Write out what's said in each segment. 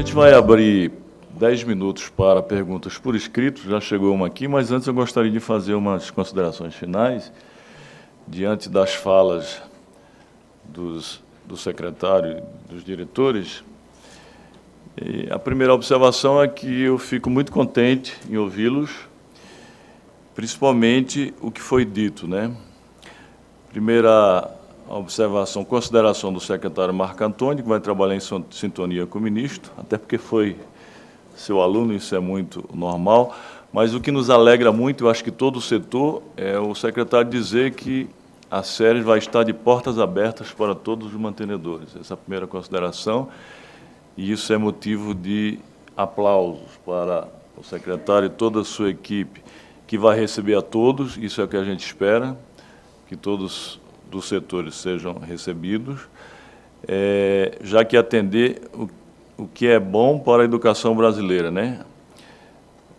gente vai abrir 10 minutos para perguntas por escrito, já chegou uma aqui, mas antes eu gostaria de fazer umas considerações finais, diante das falas do secretário e dos diretores. E a primeira observação é que eu fico muito contente em ouvi-los, principalmente o que foi dito, né? Primeira observação, consideração do secretário Marco Antônio, que vai trabalhar em sintonia com o ministro, até porque foi seu aluno, isso é muito normal, mas o que nos alegra muito, eu acho que todo o setor, é o secretário dizer que a SERES vai estar de portas abertas para todos os mantenedores. Essa é a primeira consideração, e isso é motivo de aplausos para o secretário e toda a sua equipe, que vai receber a todos, isso é o que a gente espera, que todos dos setores sejam recebidos, já que atender o que é bom para a educação brasileira, né?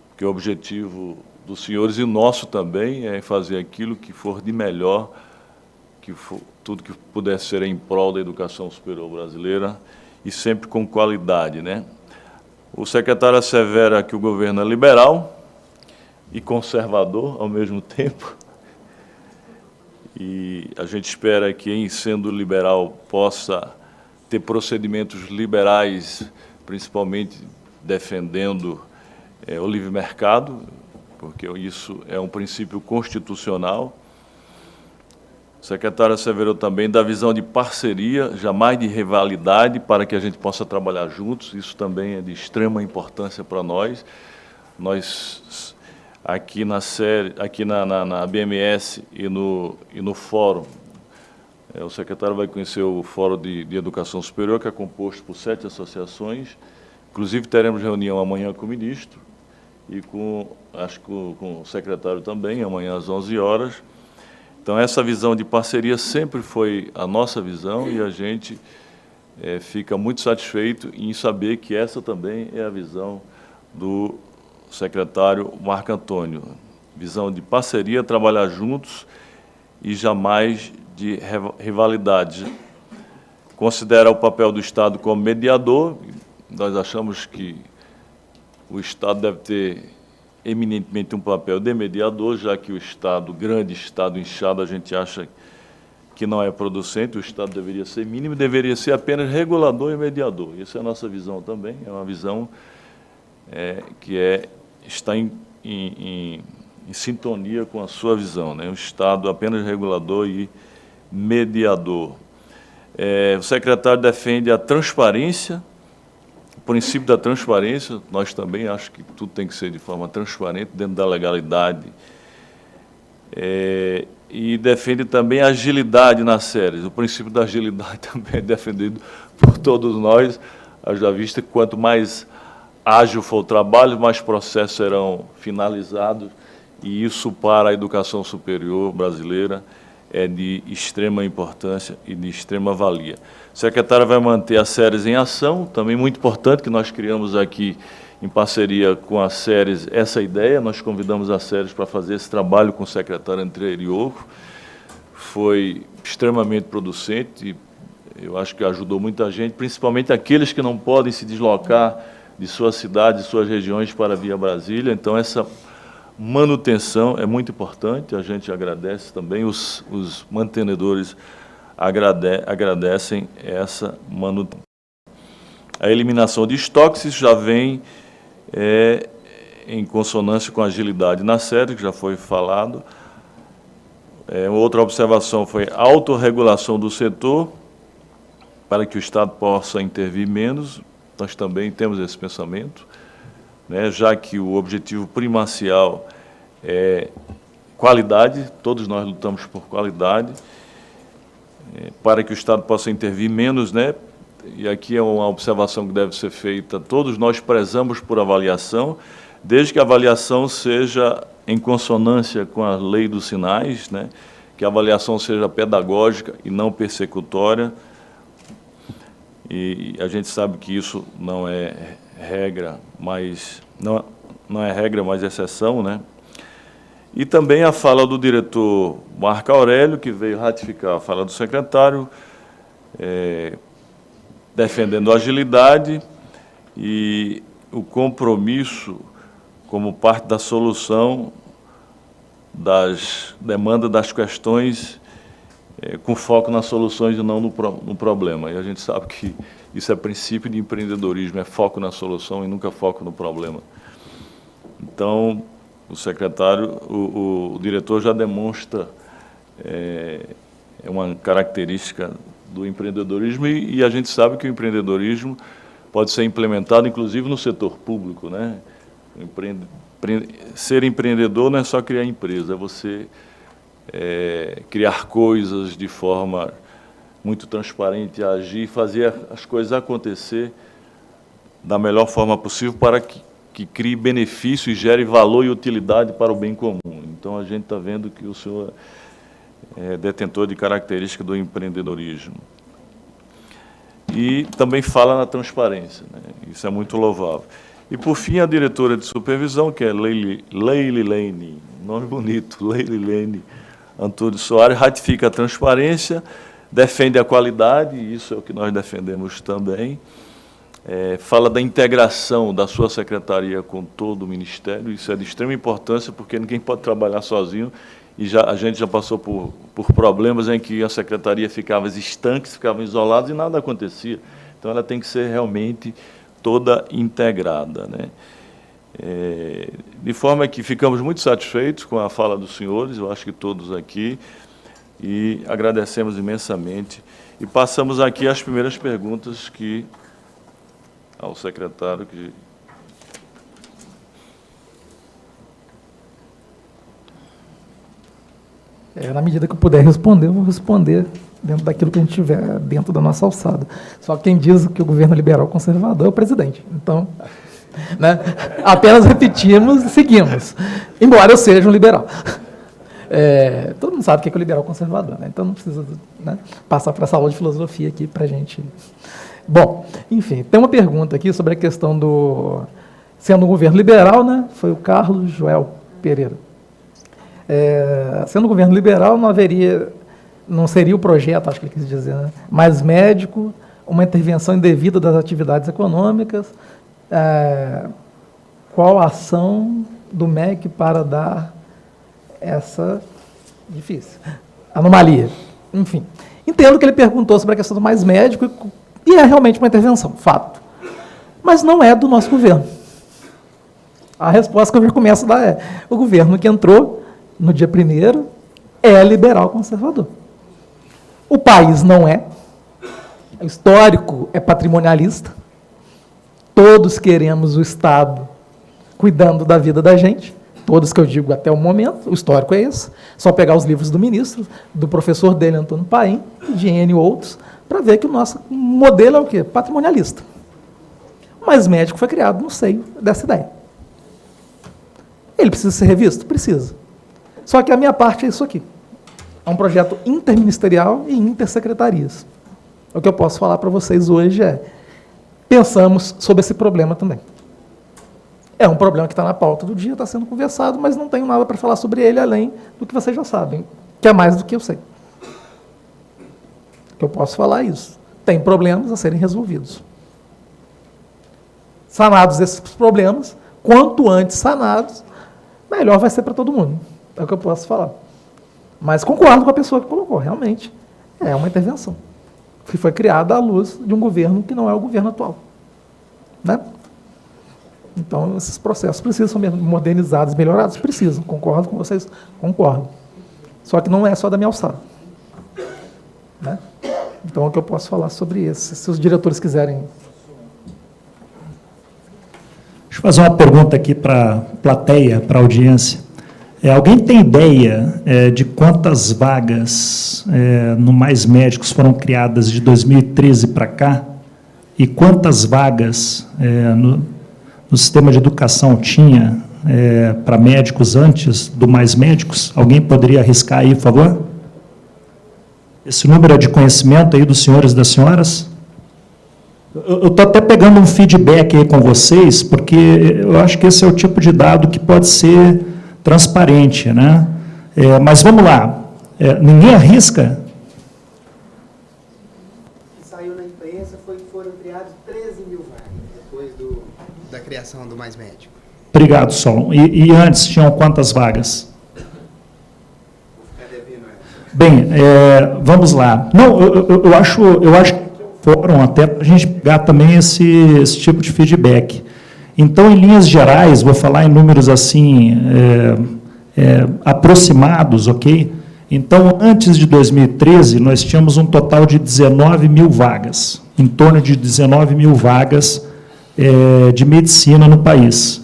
Porque o objetivo dos senhores e nosso também é fazer aquilo que for de melhor, tudo que puder ser em prol da educação superior brasileira e sempre com qualidade, né? O secretário assevera que o governo é liberal e conservador ao mesmo tempo, e a gente espera que, em sendo liberal, possa ter procedimentos liberais, principalmente defendendo o livre mercado, porque isso é um princípio constitucional. O secretário asseverou também da visão de parceria, jamais de rivalidade, para que a gente possa trabalhar juntos. Isso também é de extrema importância para nós. Nós, aqui na BMS e no Fórum, o secretário vai conhecer o Fórum de Educação Superior, que é composto por 7 associações. Inclusive, teremos reunião amanhã com o ministro e com o secretário também, amanhã às 11 horas. Então, essa visão de parceria sempre foi a nossa visão e a gente fica muito satisfeito em saber que essa também é a visão do secretário Marco Antônio. Visão de parceria, trabalhar juntos e jamais de rivalidade. Considera o papel do Estado como mediador. Nós achamos que o Estado deve ter eminentemente um papel de mediador, já que o Estado, grande Estado inchado, a gente acha que não é producente, o Estado deveria ser mínimo, deveria ser apenas regulador e mediador. Essa é a nossa visão também, é uma visão está em sintonia com a sua visão, né? O Estado apenas regulador e mediador. O secretário defende a transparência, o princípio da transparência. Nós também achamos que tudo tem que ser de forma transparente, dentro da legalidade. E defende também a agilidade nas SERES. O princípio da agilidade também é defendido por todos nós, haja vista que quanto mais ágil for o trabalho, mais processos serão finalizados, e isso para a educação superior brasileira é de extrema importância e de extrema valia. O secretário vai manter a SERES em ação, também muito importante, que nós criamos aqui, em parceria com a SERES, essa ideia. Nós convidamos a SERES para fazer esse trabalho com o secretário anterior, foi extremamente producente, e eu acho que ajudou muita gente, principalmente aqueles que não podem se deslocar de suas cidades, de suas regiões para Via Brasília. Então, essa manutenção é muito importante, a gente agradece também, os mantenedores agradecem essa manutenção. A eliminação de estoques, isso já vem em consonância com a agilidade na SERES, que já foi falado. Outra observação foi a autorregulação do setor, para que o Estado possa intervir menos. Nós também temos esse pensamento, né, já que o objetivo primacial é qualidade, todos nós lutamos por qualidade, para que o Estado possa intervir menos, né, e aqui é uma observação que deve ser feita, todos nós prezamos por avaliação, desde que a avaliação seja em consonância com a lei dos sinais, né, que a avaliação seja pedagógica e não persecutória. E a gente sabe que isso não é regra, mas não é regra, mas exceção, né? E também a fala do diretor Marco Aurélio, que veio ratificar a fala do secretário, defendendo a agilidade e o compromisso como parte da solução das demandas, das questões, com foco nas soluções e não no problema. E a gente sabe que isso é princípio de empreendedorismo, é foco na solução e nunca foco no problema. Então, o secretário, o diretor já demonstra uma característica do empreendedorismo e a gente sabe que o empreendedorismo pode ser implementado, inclusive, no setor público, né? Ser empreendedor não é só criar empresa, é você criar coisas de forma muito transparente, agir, fazer as coisas acontecer da melhor forma possível para que crie benefício e gere valor e utilidade para o bem comum. Então, a gente está vendo que o senhor é detentor de característica do empreendedorismo. E também fala na transparência, né? Isso é muito louvável. E, por fim, a diretora de supervisão, que é Leililene, nome bonito, Leililene Antônio Soares, ratifica a transparência, defende a qualidade, e isso é o que nós defendemos também, fala da integração da sua secretaria com todo o Ministério, isso é de extrema importância, porque ninguém pode trabalhar sozinho, e a gente já passou por problemas em que a secretaria ficava estanque, ficava isolada e nada acontecia. Então, ela tem que ser realmente toda integrada, né? De forma que ficamos muito satisfeitos com a fala dos senhores, eu acho que todos aqui, e agradecemos imensamente. E passamos aqui as primeiras perguntas ao secretário. Na medida que eu puder responder, eu vou responder dentro daquilo que a gente tiver dentro da nossa alçada. Só que quem diz que o governo liberal conservador é o presidente. Então, né, apenas repetimos e seguimos, embora eu seja um liberal. Todo mundo sabe o que é o liberal conservador, né? Então não precisa, né, passar para essa aula de filosofia aqui para a gente. Bom, enfim, tem uma pergunta aqui sobre a questão sendo um governo liberal, né? Foi o Carlos Joel Pereira. Sendo um governo liberal, não seria o projeto, acho que ele quis dizer, né, mais médico, uma intervenção indevida das atividades econômicas, qual a ação do MEC para dar essa difícil anomalia? Enfim, entendo que ele perguntou sobre a questão do mais médico e é realmente uma intervenção, fato. Mas não é do nosso governo. A resposta que eu já começo a dar é: o governo que entrou no dia 1º é liberal conservador. O país não é. O histórico é patrimonialista. Todos queremos o Estado cuidando da vida da gente. Todos que eu digo até o momento, o histórico é esse. Só pegar os livros do ministro, do professor dele, Antônio Paim, e de N outros, para ver que o nosso modelo é o quê? Patrimonialista. Mas médico foi criado no seio dessa ideia. Ele precisa ser revisto? Precisa. Só que a minha parte é isso aqui. É um projeto interministerial e intersecretarias. O que eu posso falar para vocês hoje pensamos sobre esse problema também. É um problema que está na pauta do dia, está sendo conversado, mas não tenho nada para falar sobre ele, além do que vocês já sabem, que é mais do que eu sei. O que eu posso falar é isso. Tem problemas a serem resolvidos. Sanados esses problemas, quanto antes sanados, melhor vai ser para todo mundo. É o que eu posso falar. Mas concordo com a pessoa que colocou, realmente. É uma intervenção que foi criada à luz de um governo que não é o governo atual. Né? Então, esses processos precisam ser modernizados, melhorados? Precisam. Concordo com vocês? Concordo. Só que não é só da minha alçada. Né? Então, é o que eu posso falar sobre isso. Se os diretores quiserem... Deixa eu fazer uma pergunta aqui para a plateia, para a audiência. Alguém tem ideia de quantas vagas no Mais Médicos foram criadas de 2013 para cá? E quantas vagas no sistema de educação tinha para médicos antes do Mais Médicos? Alguém poderia arriscar aí, por favor? Esse número é de conhecimento aí dos senhores e das senhoras? Eu estou até pegando um feedback aí com vocês, porque eu acho que esse é o tipo de dado que pode ser transparente, né? Mas vamos lá, ninguém arrisca? Saiu na imprensa, foram criados 13 mil vagas, depois do criação do Mais Médico? Obrigado, Solon. E antes tinham quantas vagas? Bem, vamos lá. Não, eu acho que foram até para a gente pegar também esse tipo de feedback. Então, em linhas gerais, vou falar em números assim aproximados, ok? Então, antes de 2013, nós tínhamos um total de 19 mil vagas, em torno de 19 mil vagas de medicina no país.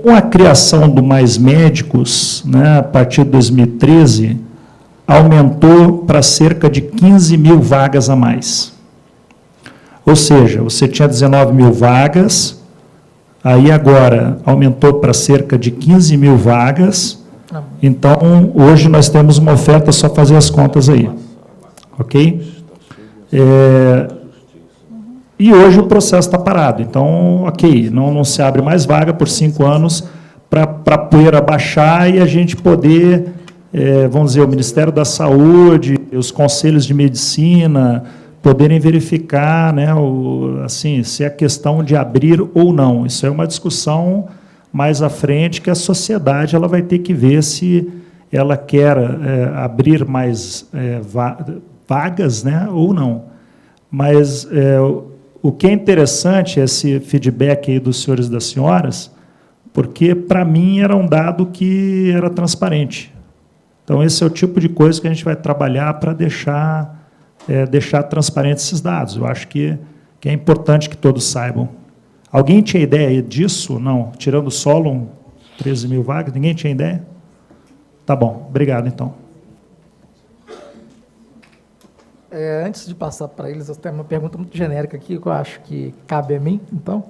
Com a criação do Mais Médicos, né, a partir de 2013, aumentou para cerca de 15 mil vagas a mais. Ou seja, você tinha 19 mil vagas, aí agora aumentou para cerca de 15 mil vagas. Então, hoje nós temos uma oferta, só fazer as contas aí. Ok? E hoje o processo está parado. Então, ok, não se abre mais vaga por 5 anos para a poeira baixar e a gente poder, vamos dizer, o Ministério da Saúde, os conselhos de medicina, poderem verificar, né, assim, se é questão de abrir ou não. Isso é uma discussão mais à frente, que a sociedade ela vai ter que ver se ela quer abrir mais vagas, né, ou não. Mas o que é interessante é esse feedback aí dos senhores e das senhoras, porque, para mim, era um dado que era transparente. Então, esse é o tipo de coisa que a gente vai trabalhar para deixar transparentes esses dados. Eu acho que é importante que todos saibam. Alguém tinha ideia disso? Não. Tirando o Solon, 13 mil vagas, ninguém tinha ideia? Tá bom, obrigado, então. Antes de passar para eles, eu tenho uma pergunta muito genérica aqui, que eu acho que cabe a mim. Então,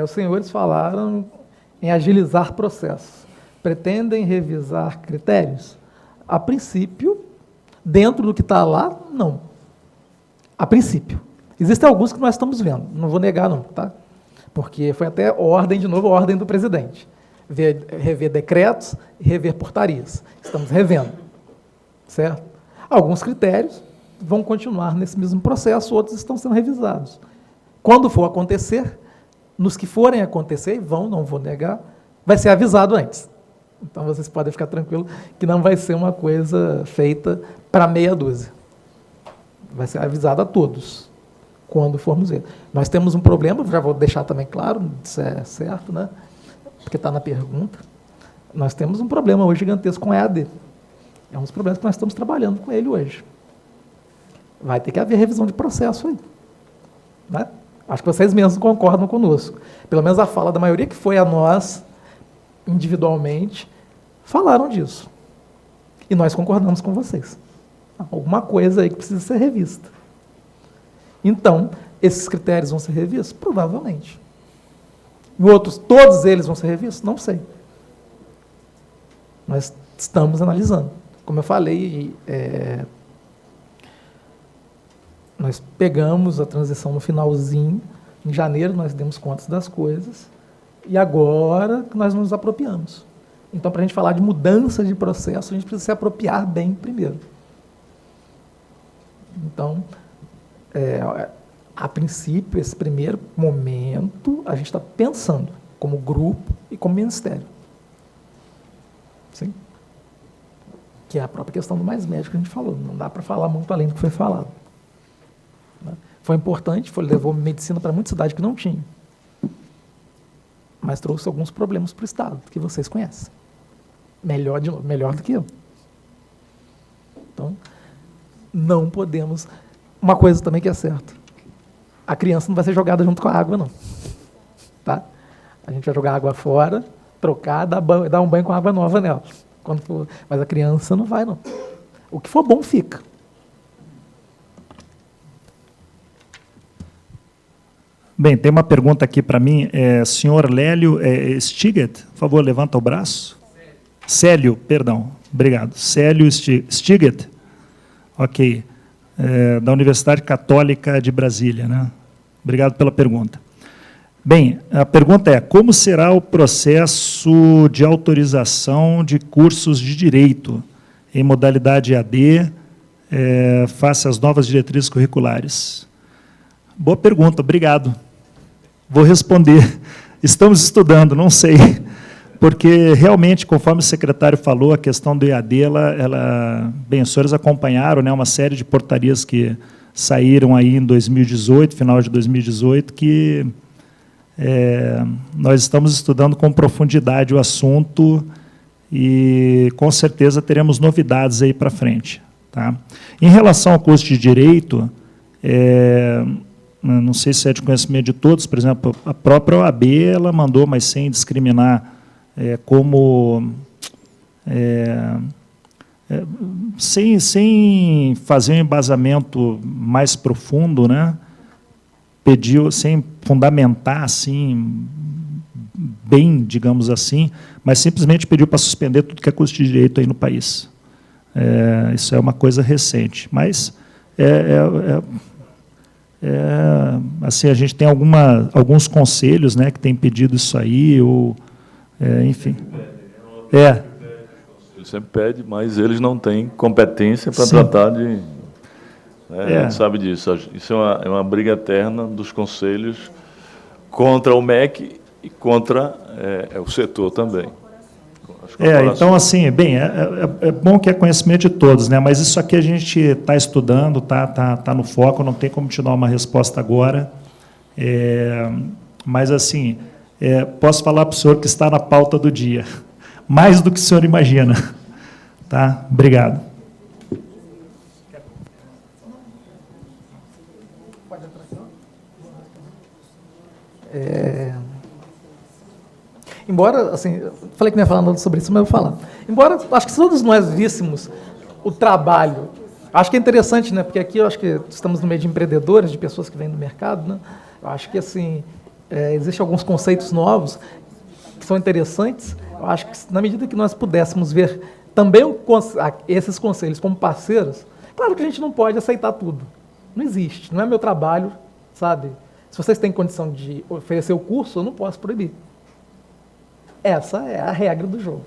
os senhores falaram em agilizar processos. Pretendem revisar critérios? A princípio, dentro do que está lá, não. A princípio. Existem alguns que nós estamos vendo, não vou negar não, tá? Porque foi até ordem do presidente. Rever decretos e rever portarias. Estamos revendo, certo? Alguns critérios vão continuar nesse mesmo processo, outros estão sendo revisados. Quando for acontecer, nos que forem acontecer, não vou negar, vai ser avisado antes. Então, vocês podem ficar tranquilos que não vai ser uma coisa feita para meia dúzia. Vai ser avisado a todos, quando formos ver. Nós temos um problema, já vou deixar também claro, isso é certo, né? Porque está na pergunta. Nós temos um problema hoje gigantesco com EAD. É um dos problemas que nós estamos trabalhando com ele hoje. Vai ter que haver revisão de processo aí. Né? Acho que vocês mesmos concordam conosco. Pelo menos a fala da maioria que foi a nós, individualmente, falaram disso. E nós concordamos com vocês. Alguma coisa aí que precisa ser revista. Então, esses critérios vão ser revistos? Provavelmente. E outros, todos eles vão ser revistos? Não sei. Nós estamos analisando. Como eu falei, nós pegamos a transição no finalzinho, em janeiro nós demos contas das coisas, e agora que nós nos apropriamos. Então, para a gente falar de mudança de processo, a gente precisa se apropriar bem primeiro. Então, a princípio, esse primeiro momento, a gente está pensando como grupo e como ministério. Sim? Que é a própria questão do Mais Médico que a gente falou. Não dá para falar muito além do que foi falado. Foi importante, levou medicina para muita cidade que não tinha. Mas trouxe alguns problemas para o Estado, que vocês conhecem. Melhor do que eu. Então, não podemos... Uma coisa também que é certa. A criança não vai ser jogada junto com a água, não. Tá? A gente vai jogar água fora, trocar, dar um banho com água nova nela. Mas a criança não vai, não. O que for bom, fica. Bem, tem uma pergunta aqui para mim. Senhor Lélio Stiget, por favor, levanta o braço. Célio, perdão. Obrigado. Célio Stiget. Ok. Da Universidade Católica de Brasília, né? Obrigado pela pergunta. Bem, a pergunta é: como será o processo de autorização de cursos de direito em modalidade EAD face às novas diretrizes curriculares? Boa pergunta, obrigado. Vou responder. Estamos estudando, não sei. Porque, realmente, conforme o secretário falou, a questão do EAD, bem, os senhores acompanharam, né, uma série de portarias que saíram aí em 2018, final de 2018, que nós estamos estudando com profundidade o assunto e, com certeza, teremos novidades aí para frente. Tá? Em relação ao curso de Direito, não sei se é de conhecimento de todos, por exemplo, a própria OAB ela mandou, mas sem discriminar, sem fazer um embasamento mais profundo, né? Pediu, sem fundamentar assim, bem, digamos assim, mas simplesmente pediu para suspender tudo que é curso de Direito aí no país. Isso é uma coisa recente, mas assim, a gente tem alguns conselhos, né, que têm pedido isso aí, ou enfim. Ele sempre pede, mas eles não têm competência para tratar de... A gente sabe disso. Isso é uma briga eterna dos conselhos contra o MEC e contra o setor também. Então, assim, bem, é bom que é conhecimento de todos, né? Mas isso aqui a gente está estudando, tá no foco, não tem como te dar uma resposta agora. Mas, assim, posso falar para o senhor que está na pauta do dia, mais do que o senhor imagina. Tá? Obrigado. Embora, assim, falei que não ia falar nada sobre isso, mas eu vou falar. Embora, acho que se todos nós víssemos o trabalho, acho que é interessante, né? Porque aqui eu acho que estamos no meio de empreendedores, de pessoas que vêm do mercado, né? Eu acho que, assim, existem alguns conceitos novos que são interessantes. Eu acho que, na medida que nós pudéssemos ver também esses conselhos como parceiros, claro que a gente não pode aceitar tudo. Não existe, não é meu trabalho, sabe? Se vocês têm condição de oferecer o curso, eu não posso proibir. Essa é a regra do jogo.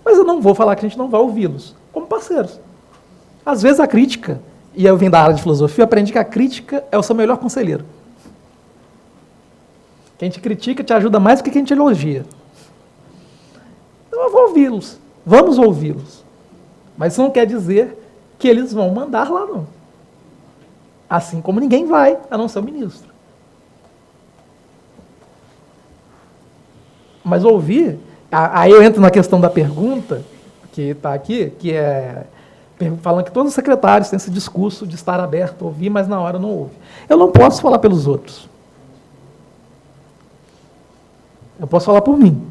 Mas eu não vou falar que a gente não vai ouvi-los como parceiros. Às vezes a crítica, e eu vim da área de filosofia, eu aprendi que a crítica é o seu melhor conselheiro. Quem te critica te ajuda mais do que quem te elogia. Então eu vou ouvi-los, vamos ouvi-los. Mas isso não quer dizer que eles vão mandar lá, não. Assim como ninguém vai, a não ser o ministro. Mas ouvir, aí eu entro na questão da pergunta, que está aqui, que é falando que todos os secretários têm esse discurso de estar aberto a ouvir, mas na hora não ouve. Eu não posso falar pelos outros. Eu posso falar por mim.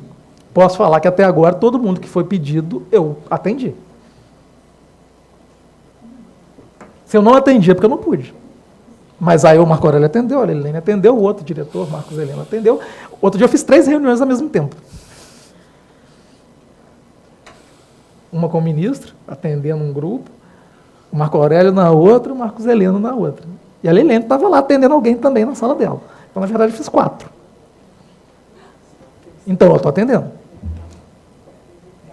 Posso falar que até agora todo mundo que foi pedido, eu atendi. Se eu não atendi é porque eu não pude. Mas aí o Marco Aurélio atendeu, a Helene atendeu, o outro diretor, Marcos Helena, atendeu. Outro dia eu fiz 3 reuniões ao mesmo tempo. Uma com o ministro, atendendo um grupo, o Marco Aurélio na outra, o Marcos Helena na outra. E a Helene estava lá atendendo alguém também na sala dela. Então, na verdade, eu fiz 4. Então, eu estou atendendo.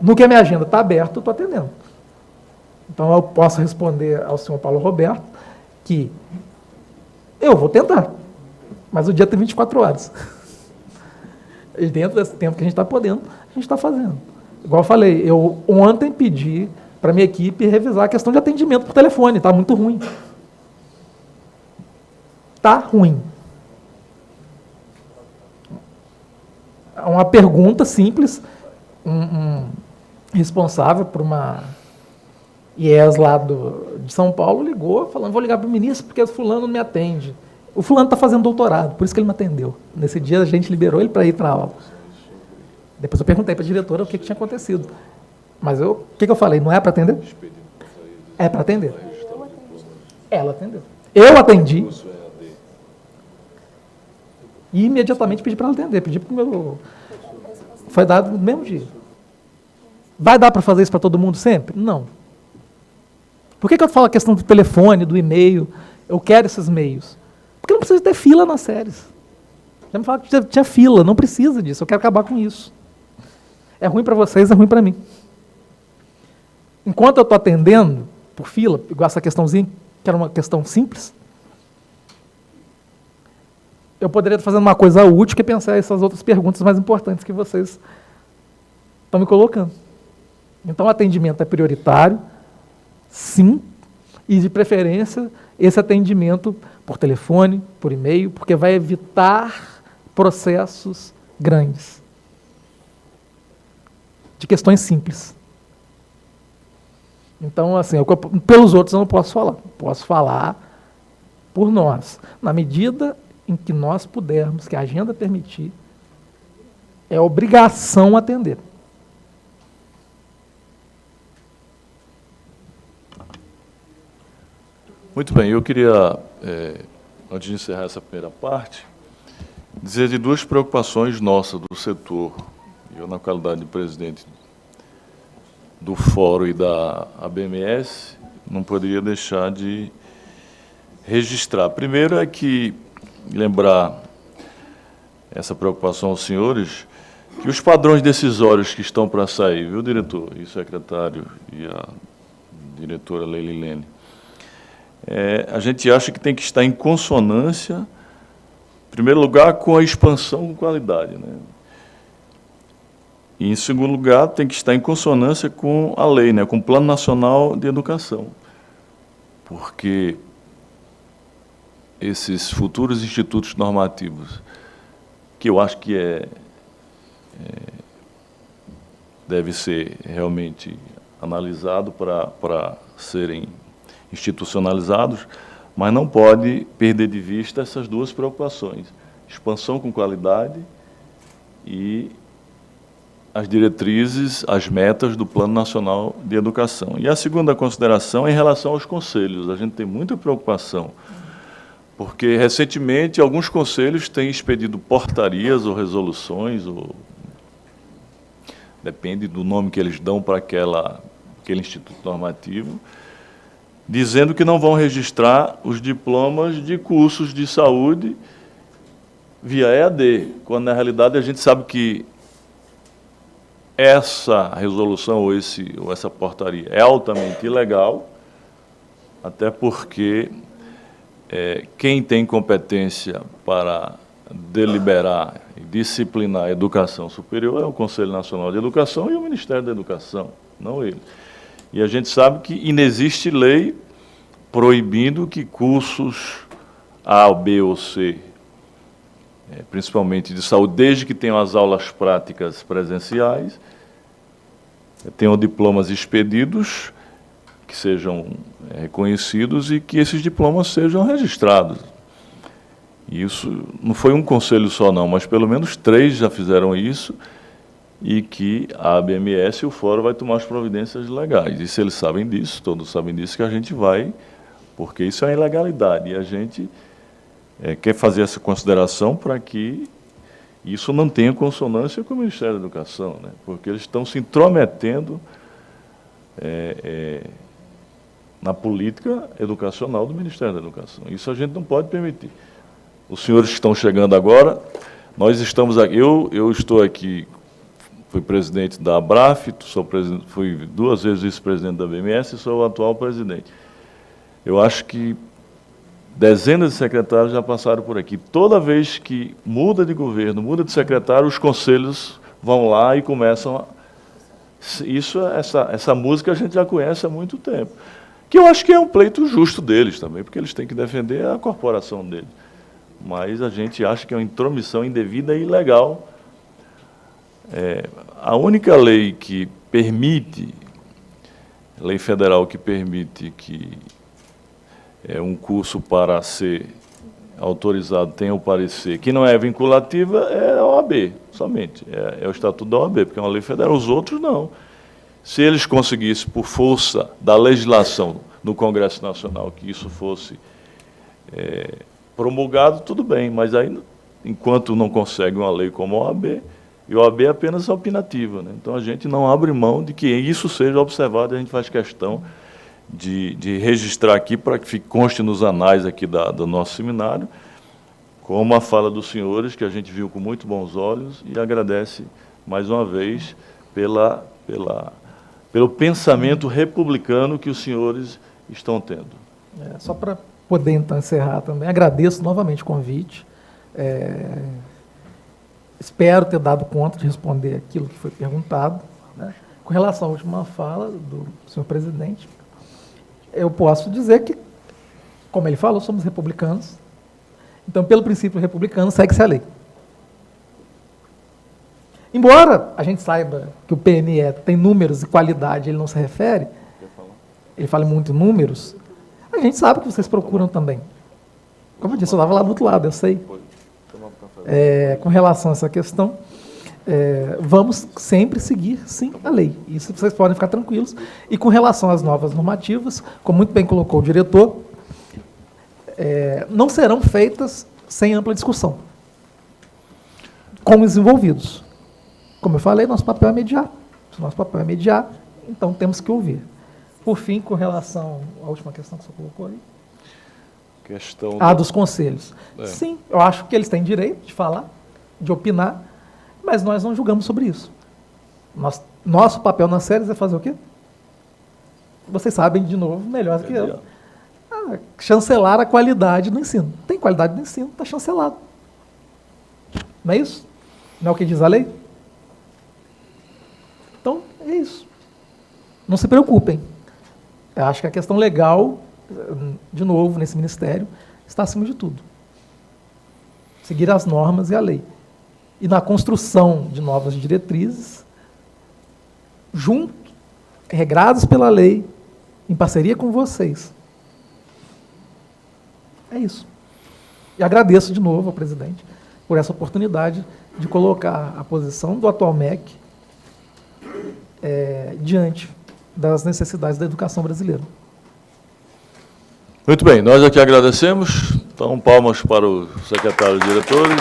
No que a minha agenda está aberta, eu estou atendendo. Então, eu posso responder ao senhor Paulo Roberto que eu vou tentar, mas o dia tem 24 horas. E dentro desse tempo que a gente está podendo, a gente está fazendo. Igual eu falei, eu ontem pedi para a minha equipe revisar a questão de atendimento por telefone, está muito ruim. Está ruim. Uma pergunta simples, um responsável por uma IES lá de São Paulo ligou, falando, vou ligar para o ministro porque o fulano não me atende. O fulano está fazendo doutorado, por isso que ele me atendeu. Nesse dia a gente liberou ele para ir para a aula. Depois eu perguntei para a diretora o que tinha acontecido. Mas o que eu falei? Não é para atender? É para atender. Ela atendeu. Eu atendi. E imediatamente pedi para ela atender. Pedi para o meu... Foi dado no mesmo dia. Vai dar para fazer isso para todo mundo sempre? Não. Por que eu falo a questão do telefone, do e-mail? Eu quero esses meios. Porque não precisa ter fila nas séries. Já me falaram que tinha fila, não precisa disso, eu quero acabar com isso. É ruim para vocês, é ruim para mim. Enquanto eu estou atendendo por fila, igual essa questãozinha, que era uma questão simples, eu poderia estar fazendo uma coisa útil, que é pensar essas outras perguntas mais importantes que vocês estão me colocando. Então, o atendimento é prioritário, sim, e de preferência, esse atendimento por telefone, por e-mail, porque vai evitar processos grandes, de questões simples. Então, assim, pelos outros eu não posso falar. Posso falar por nós. Na medida em que nós pudermos, que a agenda permitir, é obrigação atender. Muito bem, eu queria, antes de encerrar essa primeira parte, dizer de duas preocupações nossas do setor. Eu, na qualidade de presidente do Fórum e da ABMS, não poderia deixar de registrar. Primeiro é que lembrar essa preocupação aos senhores, que os padrões decisórios que estão para sair, viu, diretor e secretário e a diretora Leililene, a gente acha que tem que estar em consonância, em primeiro lugar, com a expansão com qualidade, né? E, em segundo lugar, tem que estar em consonância com a lei, né, com o Plano Nacional de Educação. Porque esses futuros institutos normativos, que eu acho que deve ser realmente analisado para serem institucionalizados, mas não pode perder de vista essas duas preocupações: expansão com qualidade e as diretrizes, as metas do Plano Nacional de Educação. E a segunda consideração é em relação aos conselhos. A gente tem muita preocupação, porque, recentemente, alguns conselhos têm expedido portarias ou resoluções, ou depende do nome que eles dão para aquele instituto normativo, dizendo que não vão registrar os diplomas de cursos de saúde via EAD, quando, na realidade, a gente sabe que essa resolução ou essa portaria é altamente ilegal, até porque quem tem competência para deliberar e disciplinar a educação superior é o Conselho Nacional de Educação e o Ministério da Educação, não ele. E a gente sabe que inexiste lei proibindo que cursos A, B ou C, principalmente de saúde, desde que tenham as aulas práticas presenciais, tenham diplomas expedidos, que sejam reconhecidos e que esses diplomas sejam registrados. E isso não foi um conselho só não, mas pelo menos 3 já fizeram isso, e que a ABMS e o Fórum vai tomar as providências legais. E se eles sabem disso, todos sabem disso, que a gente vai, porque isso é ilegalidade, e a gente quer fazer essa consideração para que isso não tenha consonância com o Ministério da Educação, né? Porque eles estão se intrometendo na política educacional do Ministério da Educação. Isso a gente não pode permitir. Os senhores que estão chegando agora, nós estamos aqui, eu estou aqui, fui presidente da ABRAF, fui 2 vezes vice-presidente da BMS e sou o atual presidente. Eu acho que dezenas de secretários já passaram por aqui. Toda vez que muda de governo, muda de secretário, os conselhos vão lá e começam a... Essa música a gente já conhece há muito tempo. Que eu acho que é um pleito justo deles também, porque eles têm que defender a corporação deles. Mas a gente acha que é uma intromissão indevida e ilegal. A única lei que permite, lei federal que permite que um curso para ser autorizado tenha o parecer, que não é vinculativa, é a OAB, somente. É o Estatuto da OAB, porque é uma lei federal. Os outros, não. Se eles conseguissem, por força da legislação no Congresso Nacional, que isso fosse promulgado, tudo bem, mas aí, enquanto não consegue uma lei como a OAB, e a OAB é apenas opinativa, né? Então a gente não abre mão de que isso seja observado, a gente faz questão de registrar aqui para que conste nos anais aqui do nosso seminário, como a fala dos senhores, que a gente viu com muito bons olhos, e agradece mais uma vez pelo pensamento republicano que os senhores estão tendo. Só para poder, então, encerrar também, agradeço novamente o convite. Espero ter dado conta de responder aquilo que foi perguntado, né? Com relação à última fala do senhor presidente, eu posso dizer que, como ele falou, somos republicanos. Então, pelo princípio republicano, segue-se a lei. Embora a gente saiba que o PNE tem números e qualidade, ele não se refere, ele fala muito em números, a gente sabe que vocês procuram também. Como eu disse, eu estava lá do outro lado, eu sei. Com relação a essa questão, vamos sempre seguir, sim, a lei. Isso vocês podem ficar tranquilos. E com relação às novas normativas, como muito bem colocou o diretor, não serão feitas sem ampla discussão com os envolvidos. Como eu falei, nosso papel é mediar. Se nosso papel é mediar, então temos que ouvir. Por fim, com relação à última questão que você colocou aí, questão dos conselhos. Sim, eu acho que eles têm direito de falar, de opinar, mas nós não julgamos sobre isso. Nosso papel nas séries é fazer o quê? Vocês sabem, de novo, melhor do que eu. Chancelar a qualidade do ensino. Tem qualidade do ensino, está chancelado. Não é isso? Não é o que diz a lei? Então, é isso. Não se preocupem. Eu acho que a questão legal, de novo, nesse ministério, está acima de tudo. Seguir as normas e a lei. E na construção de novas diretrizes, junto, regrados pela lei, em parceria com vocês. É isso. E agradeço de novo ao presidente por essa oportunidade de colocar a posição do atual MEC diante das necessidades da educação brasileira. Muito bem, nós aqui agradecemos. Então, palmas para o secretário de diretores.